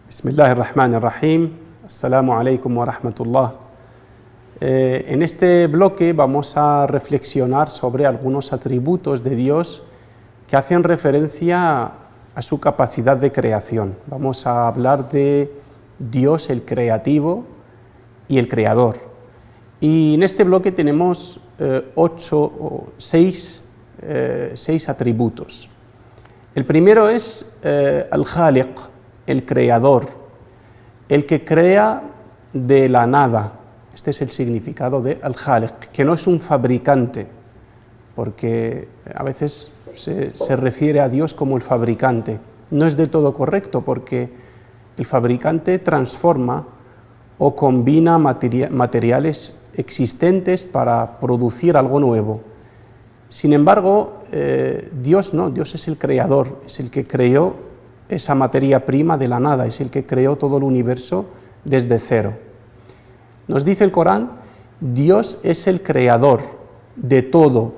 Bismillahirrahmanirrahim. Assalamu alaikum wa rahmatullah. En este bloque vamos a reflexionar sobre algunos atributos de Dios que hacen referencia a su capacidad de creación. Vamos a hablar de Dios, el creativo y el creador. Y en este bloque tenemos seis atributos. El primero es al-Khaliq, el creador, el que crea de la nada. Este es el significado de al-Khaliq, que no es un fabricante, porque a veces se refiere a Dios como el fabricante. No es del todo correcto, porque el fabricante transforma o combina materiales existentes para producir algo nuevo. Sin embargo, Dios no, Dios es el creador, es el que creó esa materia prima de la nada, es el que creó todo el universo desde cero. Nos dice el Corán, Dios es el creador de todo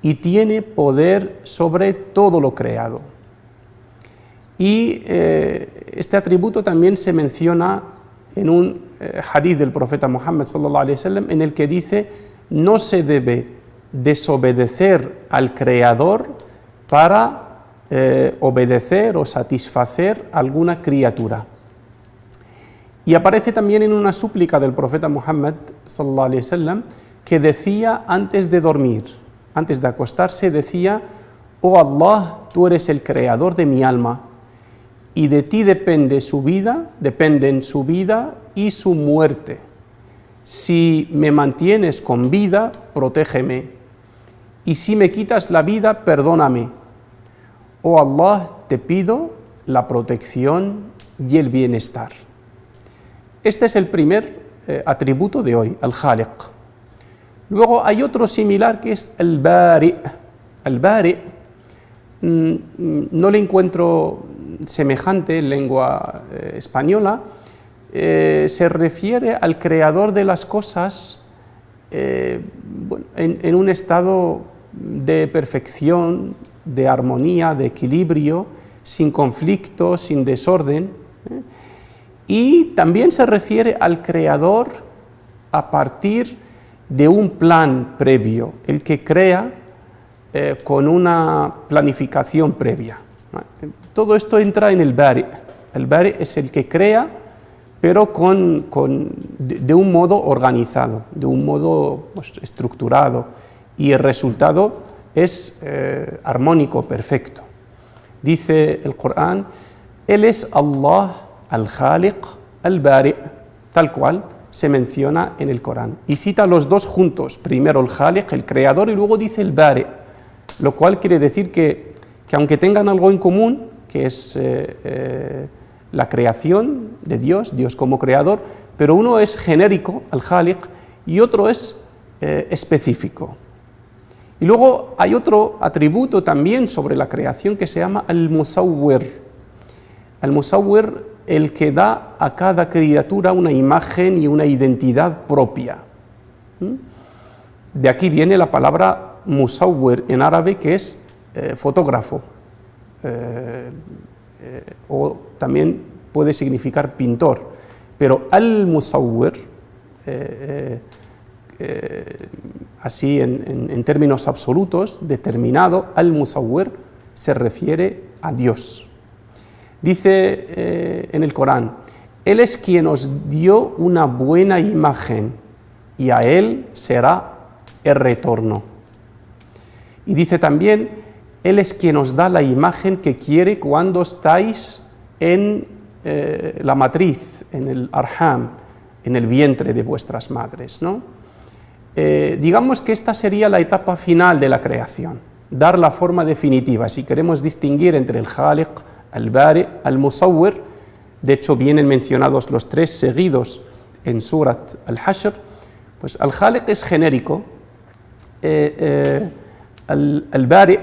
y tiene poder sobre todo lo creado. Y este atributo también se menciona en un hadith del profeta Muhammad sallallahu alaihi wasallam, en el que dice, no se debe desobedecer al creador para obedecer o satisfacer alguna criatura. Y aparece también en una súplica del profeta Muhammad sallallahu alaihi wasallam, que decía antes de dormir, antes de acostarse, decía: oh Allah, tú eres el creador de mi alma y de ti dependen su vida y su muerte. Si me mantienes con vida, protégeme, y si me quitas la vida, perdóname. Oh Allah, te pido la protección y el bienestar. Este es el primer atributo de hoy, al-Khaliq. Luego hay otro similar que es al-Bari. Al-Bari no le encuentro semejante en lengua española. Se refiere al creador de las cosas en un estado de perfección, de armonía, de equilibrio, sin conflicto, sin desorden. Y también se refiere al creador a partir de un plan previo, el que crea con una planificación previa. Todo esto entra en el Bari. El Bari es el que crea, pero de un modo organizado, de un modo estructurado, y el resultado es armónico, perfecto. Dice el Corán, Él es Allah, al-Khaliq, al-Bari, tal cual se menciona en el Corán. Y cita los dos juntos, primero el Khaliq, el creador, y luego dice el Bari, lo cual quiere decir que aunque tengan algo en común, que es la creación de Dios, Dios como creador, pero uno es genérico, al-Khaliq, y otro es específico. Y luego hay otro atributo también sobre la creación que se llama al-Musawwir. Al-Musawwir, el que da a cada criatura una imagen y una identidad propia. De aquí viene la palabra Musawwir en árabe, que es fotógrafo, o también puede significar pintor, pero al-Musawwir, así en términos absolutos, determinado, al-Musawwir se refiere a Dios. Dice en el Corán, Él es quien os dio una buena imagen y a Él será el retorno. Y dice también, Él es quien os da la imagen que quiere cuando estáis en la matriz, en el arham, en el vientre de vuestras madres, ¿no? Digamos que esta sería la etapa final de la creación, dar la forma definitiva. Si queremos distinguir entre el Khaliq, al-Bari, al-Musawwir, de hecho vienen mencionados los tres seguidos en Surat al-Hashr, pues al-Khaliq es genérico, al-Bari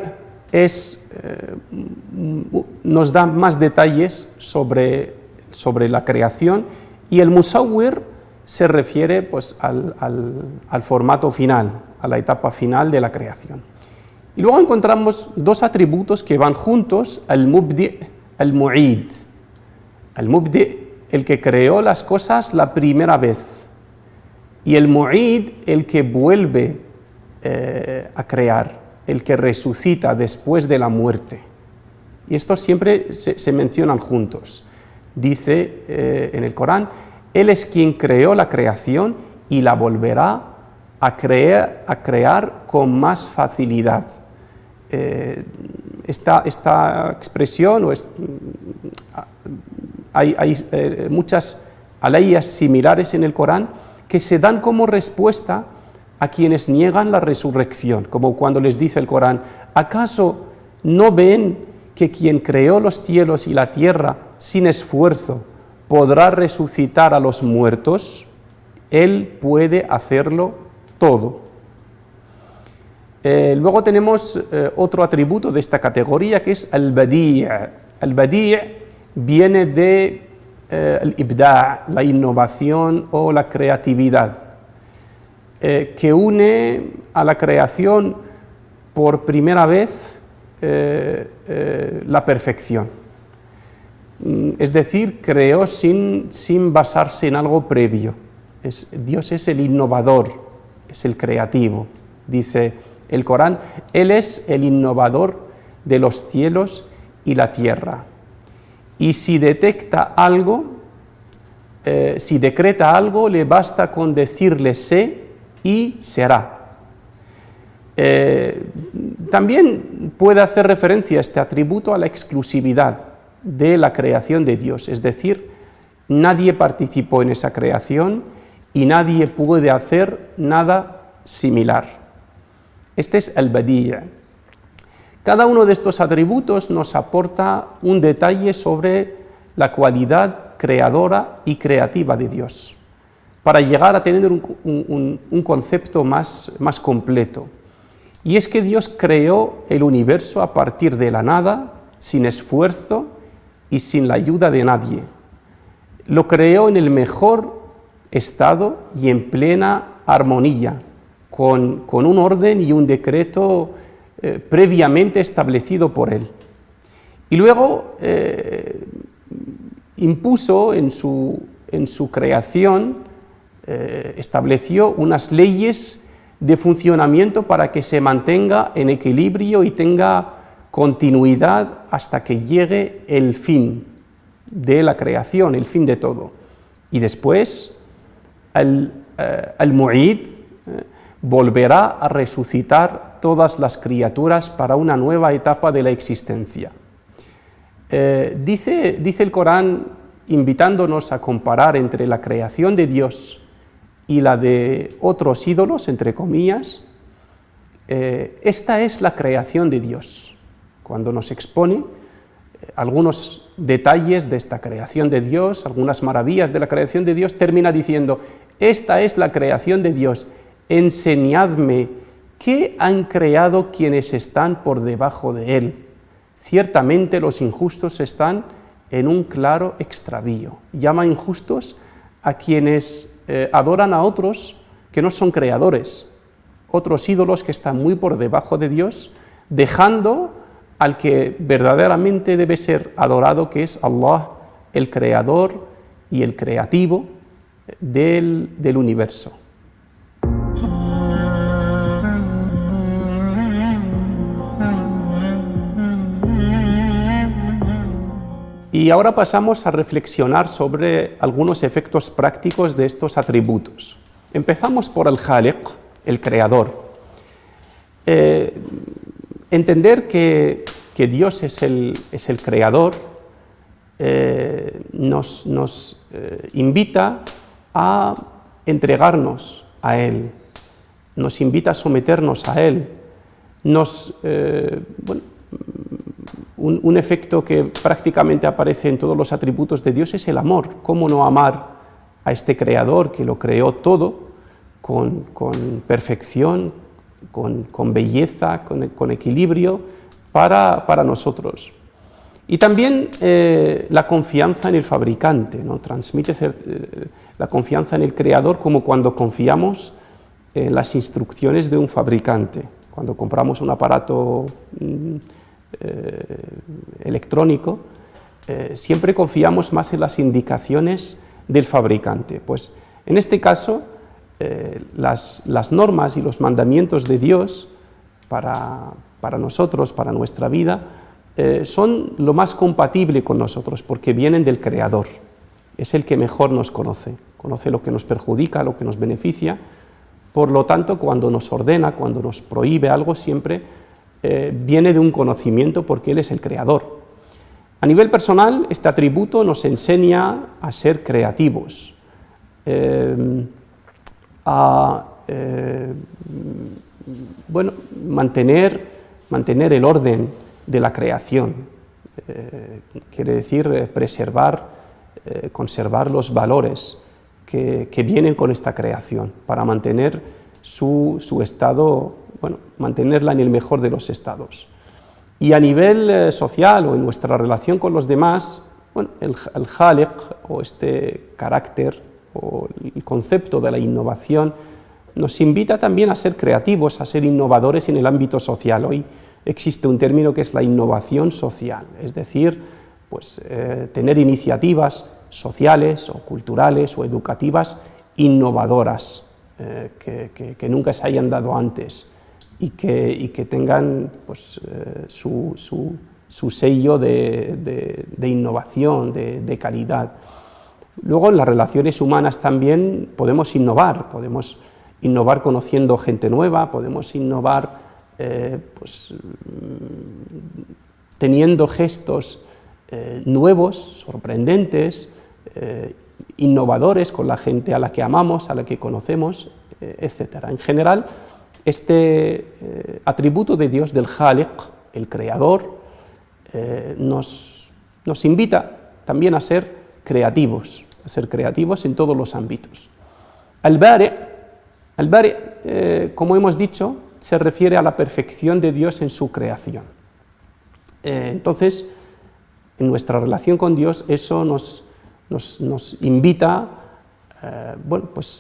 nos da más detalles sobre la creación, y el Musawwir se refiere pues, al formato final, a la etapa final de la creación. Y luego encontramos dos atributos que van juntos, al-Mubdi', al-Mu'id. Al-Mubdi, el que creó las cosas la primera vez, y el Mu'id, el que vuelve a crear, el que resucita después de la muerte. Y estos siempre se mencionan juntos. Dice en el Corán, Él es quien creó la creación y la volverá a crear con más facilidad. Esta expresión, hay muchas aleyas similares en el Corán que se dan como respuesta a quienes niegan la resurrección, como cuando les dice el Corán, ¿acaso no ven que quien creó los cielos y la tierra sin esfuerzo podrá resucitar a los muertos? Él puede hacerlo todo. Luego tenemos otro atributo de esta categoría que es al-Badi'. Al-Badi' viene de el ibda', la innovación o la creatividad, que une a la creación por primera vez la perfección. Es decir, creó sin basarse en algo previo. Dios es el innovador, es el creativo. Dice el Corán, Él es el innovador de los cielos y la tierra. Y si detecta algo, si decreta algo, le basta con decirle sé y será. También puede hacer referencia este atributo a la exclusividad de la creación de Dios, es decir, nadie participó en esa creación y nadie puede hacer nada similar. Este es el Badi'. Cada uno de estos atributos nos aporta un detalle sobre la cualidad creadora y creativa de Dios, para llegar a tener un concepto más completo. Y es que Dios creó el universo a partir de la nada, sin esfuerzo y sin la ayuda de nadie. Lo creó en el mejor estado y en plena armonía, con un orden y un decreto previamente establecido por Él. Y luego impuso en su creación, estableció unas leyes de funcionamiento para que se mantenga en equilibrio y tenga continuidad hasta que llegue el fin de la creación, el fin de todo. Y después el Mu'id volverá a resucitar todas las criaturas para una nueva etapa de la existencia. Dice el Corán, invitándonos a comparar entre la creación de Dios y la de otros ídolos, entre comillas, esta es la creación de Dios. Cuando nos expone algunos detalles de esta creación de Dios, algunas maravillas de la creación de Dios, termina diciendo, esta es la creación de Dios, enseñadme qué han creado quienes están por debajo de Él. Ciertamente los injustos están en un claro extravío. Llama injustos a quienes adoran a otros que no son creadores, otros ídolos que están muy por debajo de Dios, dejando al que verdaderamente debe ser adorado, que es Allah, el creador y el creativo del universo. Y ahora pasamos a reflexionar sobre algunos efectos prácticos de estos atributos. Empezamos por el Khaliq, el creador. Entender que Dios es el creador nos invita a entregarnos a Él, nos invita a someternos a Él. Un efecto que prácticamente aparece en todos los atributos de Dios es el amor. ¿Cómo no amar a este creador que lo creó todo con perfección, con belleza, con equilibrio para nosotros? Y también la confianza en el fabricante, ¿no? Transmite la confianza en el creador, como cuando confiamos en las instrucciones de un fabricante. Cuando compramos un aparato electrónico, siempre confiamos más en las indicaciones del fabricante. Pues en este caso, las normas y los mandamientos de Dios para nosotros, para nuestra vida, son lo más compatible con nosotros, porque vienen del Creador. Es el que mejor nos conoce lo que nos perjudica, lo que nos beneficia. Por lo tanto, cuando nos ordena, cuando nos prohíbe algo, siempre viene de un conocimiento, porque Él es el Creador. A nivel personal, este atributo nos enseña a ser creativos, mantener el orden de la creación, quiere decir preservar, conservar los valores que vienen con esta creación, para mantener su estado, mantenerla en el mejor de los estados. Y a nivel social o en nuestra relación con los demás, el Khaliq, o este carácter o el concepto de la innovación, nos invita también a ser creativos, a ser innovadores en el ámbito social. Hoy existe un término que es la innovación social, es decir, tener iniciativas sociales o culturales o educativas innovadoras que nunca se hayan dado antes y que tengan su sello de innovación, de calidad. Luego, en las relaciones humanas también podemos innovar conociendo gente nueva, podemos innovar teniendo gestos nuevos, sorprendentes, innovadores con la gente a la que amamos, a la que conocemos, etc. En general, este atributo de Dios, del Khaliq, el Creador, nos invita también a ser creativos en todos los ámbitos. Al-Bari, como hemos dicho, se refiere a la perfección de Dios en su creación. Entonces, en nuestra relación con Dios, eso nos invita,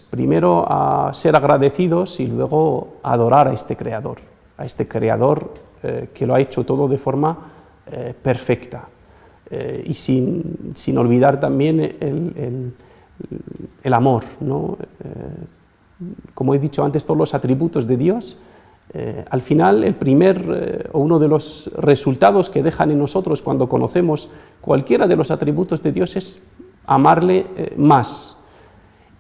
primero a ser agradecidos y luego a adorar a este Creador que lo ha hecho todo de forma perfecta, y sin olvidar también el amor, ¿no? Como he dicho antes, todos los atributos de Dios, al final uno de los resultados que dejan en nosotros cuando conocemos cualquiera de los atributos de Dios es amarle más.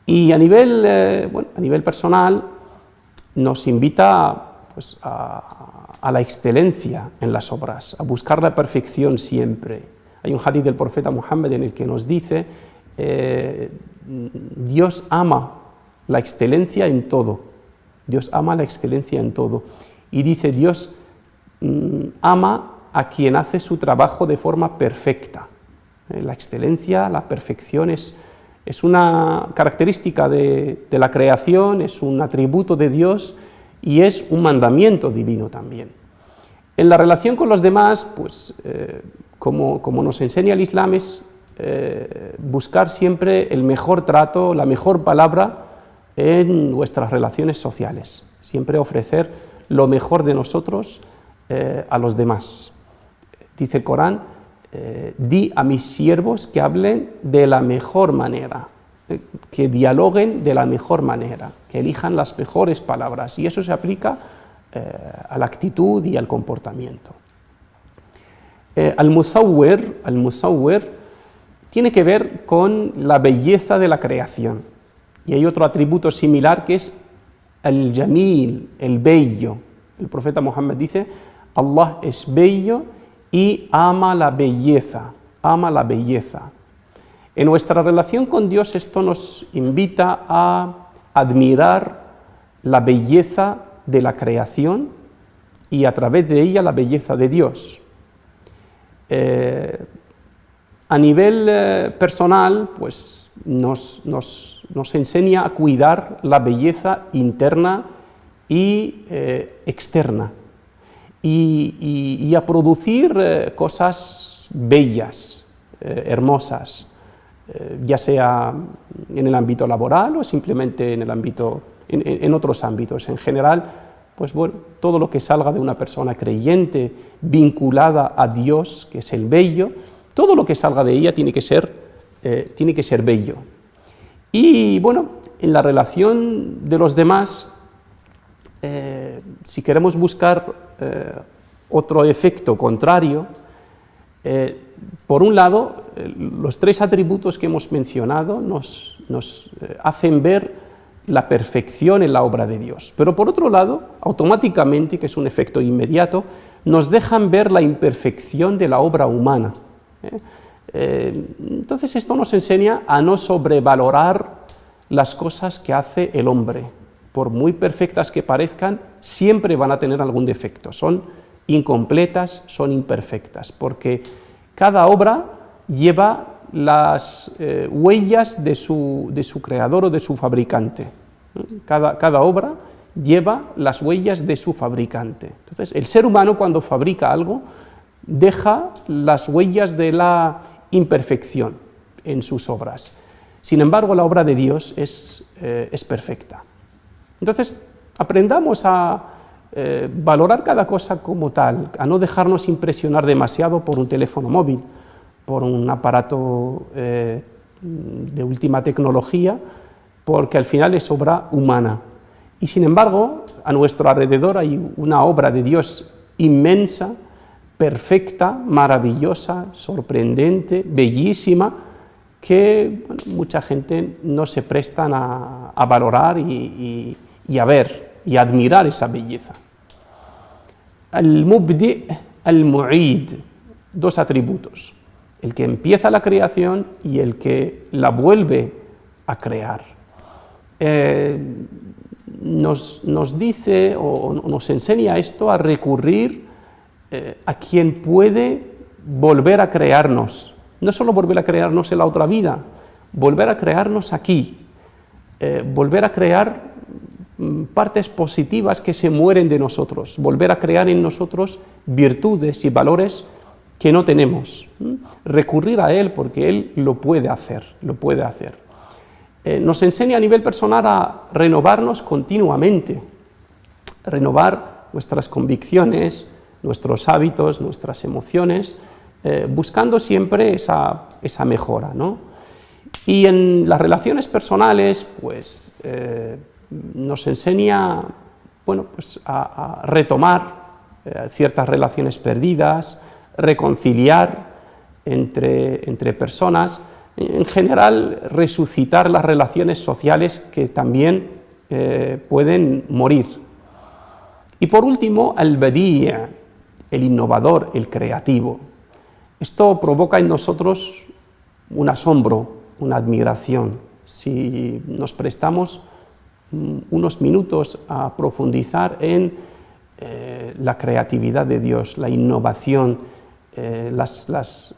Y a nivel personal nos invita a la excelencia en las obras, a buscar la perfección siempre. Hay un hadith del profeta Muhammad en el que nos dice Dios ama la excelencia en todo. Dios ama la excelencia en todo. Y dice, Dios ama a quien hace su trabajo de forma perfecta. La excelencia, la perfección es una característica de la creación, es un atributo de Dios y es un mandamiento divino también. En la relación con los demás, como nos enseña el Islam, es buscar siempre el mejor trato, la mejor palabra en nuestras relaciones sociales, siempre ofrecer lo mejor de nosotros a los demás. Dice el Corán, di a mis siervos que hablen de la mejor manera, que dialoguen de la mejor manera, que elijan las mejores palabras, y eso se aplica a la actitud y al comportamiento. Al-Musawwir tiene que ver con la belleza de la creación. Y hay otro atributo similar que es el-Jamil, el bello. El profeta Muhammad dice, Allah es bello y ama la belleza, En nuestra relación con Dios esto nos invita a admirar la belleza de la creación y a través de ella la belleza de Dios. A nivel personal, nos enseña a cuidar la belleza interna y externa y a producir cosas bellas, hermosas, ya sea en el ámbito laboral o simplemente en otros ámbitos. En general, todo lo que salga de una persona creyente vinculada a Dios, que es el bello, todo lo que salga de ella tiene que ser bello. Y bueno, en la relación de los demás, si queremos buscar otro efecto contrario, por un lado, los tres atributos que hemos mencionado nos hacen ver la perfección en la obra de Dios, pero por otro lado, automáticamente, que es un efecto inmediato, nos dejan ver la imperfección de la obra humana. Entonces esto nos enseña a no sobrevalorar las cosas que hace el hombre. Por muy perfectas que parezcan, siempre van a tener algún defecto, son incompletas, son imperfectas, porque cada obra lleva las huellas de su creador o de su fabricante. Cada obra lleva las huellas de su fabricante. Entonces, el ser humano, cuando fabrica algo, deja las huellas de la imperfección en sus obras. Sin embargo, la obra de Dios es perfecta. Entonces, aprendamos a valorar cada cosa como tal, a no dejarnos impresionar demasiado por un teléfono móvil, por un aparato de última tecnología, porque al final es obra humana. Y sin embargo, a nuestro alrededor hay una obra de Dios inmensa, perfecta, maravillosa, sorprendente, bellísima, que bueno, mucha gente no se prestan a valorar y a ver y a admirar esa belleza. Al-Mubdi, al-Mu'id, dos atributos, el que empieza la creación y el que la vuelve a crear. Nos dice o nos enseña esto a recurrir a quien puede volver a crearnos, no solo volver a crearnos en la otra vida, volver a crearnos aquí, volver a crear partes positivas que se mueren de nosotros, volver a crear en nosotros virtudes y valores que no tenemos, recurrir a Él porque Él lo puede hacer, Nos enseña a nivel personal a renovarnos continuamente, renovar nuestras convicciones, nuestros hábitos, nuestras emociones, buscando siempre esa mejora, ¿no? Y en las relaciones personales, pues nos enseña, bueno, pues a retomar ciertas relaciones perdidas, reconciliar entre personas, en general resucitar las relaciones sociales que también pueden morir. Y por último, al-Badi', el innovador, el creativo. Esto provoca en nosotros un asombro, una admiración. Si nos prestamos unos minutos a profundizar en la creatividad de Dios, la innovación, las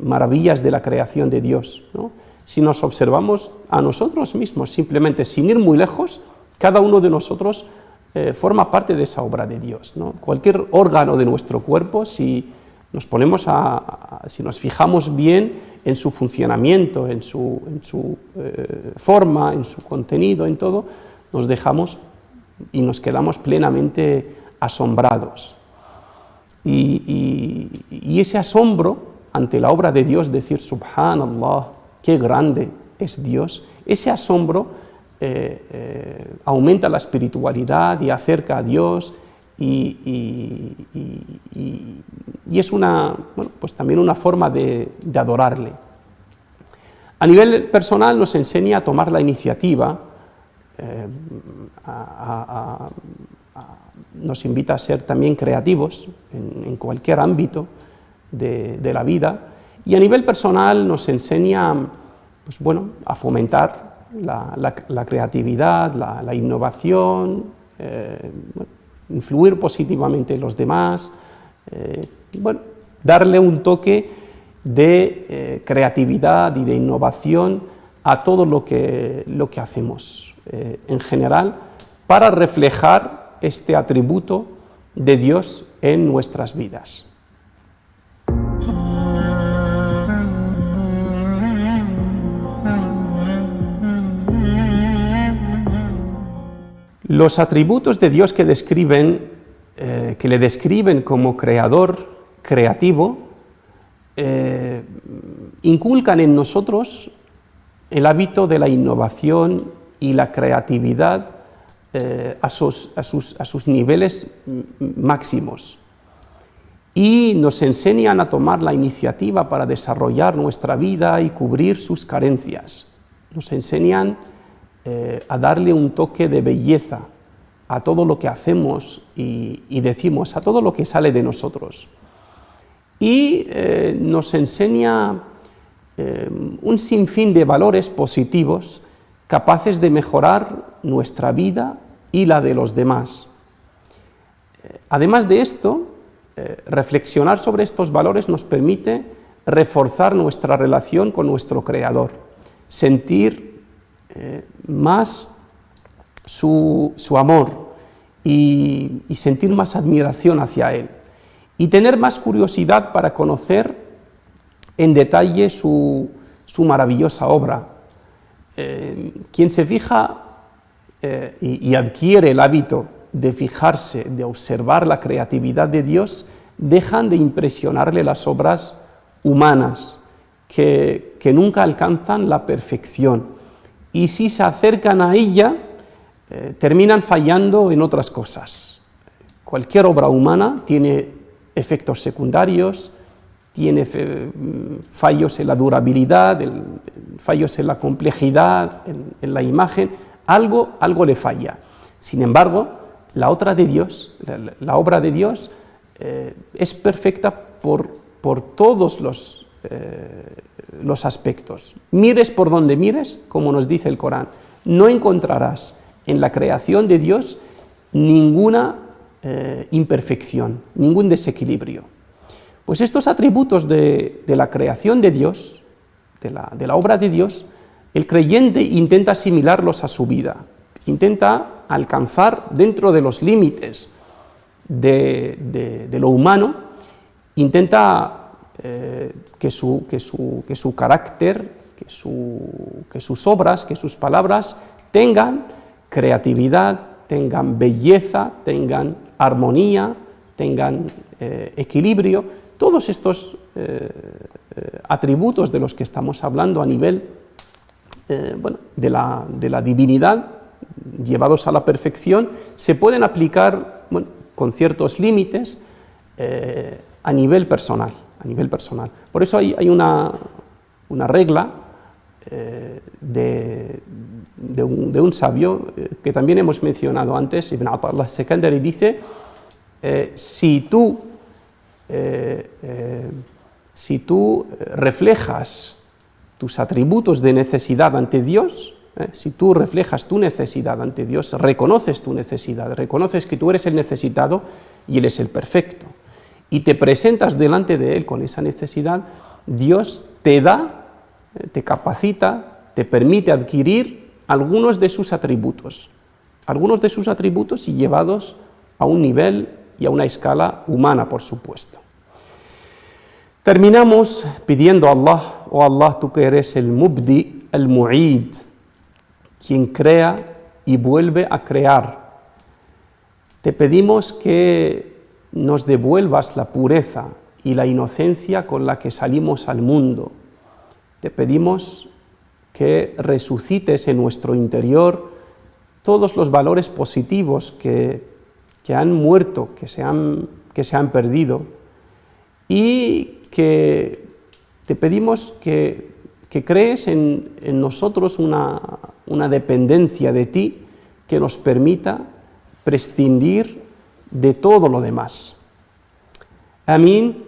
maravillas de la creación de Dios, ¿no? Si nos observamos a nosotros mismos, simplemente sin ir muy lejos, cada uno de nosotros forma parte de esa obra de Dios, ¿no? Cualquier órgano de nuestro cuerpo, si nos ponemos si nos fijamos bien en su funcionamiento, en su forma, en su contenido, en todo, nos dejamos y nos quedamos plenamente asombrados. Y ese asombro ante la obra de Dios, decir Subhanallah, qué grande es Dios, ese asombro aumenta la espiritualidad y acerca a Dios y es pues también una forma de adorarle. A nivel personal nos enseña a tomar la iniciativa, nos invita a ser también creativos en cualquier ámbito de la vida, y a nivel personal nos enseña pues bueno, a fomentar la creatividad, la innovación, influir positivamente en los demás, darle un toque de creatividad y de innovación a todo lo que hacemos en general, para reflejar este atributo de Dios en nuestras vidas. Los atributos de Dios que le describen como creador creativo, inculcan en nosotros el hábito de la innovación y la creatividad a sus niveles máximos, y nos enseñan a tomar la iniciativa para desarrollar nuestra vida y cubrir sus carencias. Nos enseñan a darle un toque de belleza a todo lo que hacemos y decimos, a todo lo que sale de nosotros. Y nos enseña un sinfín de valores positivos capaces de mejorar nuestra vida y la de los demás. Además de esto, reflexionar sobre estos valores nos permite reforzar nuestra relación con nuestro Creador, sentir más su amor y sentir más admiración hacia Él, y tener más curiosidad para conocer en detalle su maravillosa obra. Quien se fija y adquiere el hábito de fijarse, de observar la creatividad de Dios, dejan de impresionarle las obras humanas, que nunca alcanzan la perfección, y si se acercan a ella, terminan fallando en otras cosas. Cualquier obra humana tiene efectos secundarios, tiene fallos en la durabilidad, fallos en la complejidad, en la imagen, algo le falla. Sin embargo, la obra de Dios es perfecta por todos los aspectos. Mires por donde mires, como nos dice el Corán, no encontrarás en la creación de Dios ninguna imperfección, ningún desequilibrio. Pues estos atributos de la creación de Dios, de la obra de Dios, el creyente intenta asimilarlos a su vida, intenta alcanzar dentro de los límites de lo humano, intenta que su carácter, que sus obras, que sus palabras tengan creatividad, tengan belleza, tengan armonía, tengan equilibrio, todos estos atributos de los que estamos hablando a nivel de la divinidad, llevados a la perfección, se pueden aplicar con ciertos límites a nivel personal. Por eso hay una regla de un sabio que también hemos mencionado antes, Ibn Ata'illah al-Sekandari, dice: si tú reflejas tus atributos de necesidad ante Dios, si tú reflejas tu necesidad ante Dios, reconoces tu necesidad, reconoces que tú eres el necesitado y Él es el perfecto, y te presentas delante de Él con esa necesidad, Dios te da, te capacita, te permite adquirir algunos de sus atributos y llevados a un nivel y a una escala humana, por supuesto. Terminamos pidiendo a Allah: oh Allah, tú que eres el Mubdi, el Mu'id, quien crea y vuelve a crear, te pedimos que nos devuelvas la pureza y la inocencia con la que salimos al mundo. Te pedimos que resucites en nuestro interior todos los valores positivos que han muerto, que se han perdido, y que te pedimos que crees en nosotros una dependencia de ti que nos permita prescindir de todo lo demás. Amén.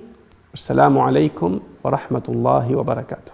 Assalamu alaikum wa rahmatullahi wa barakatuh.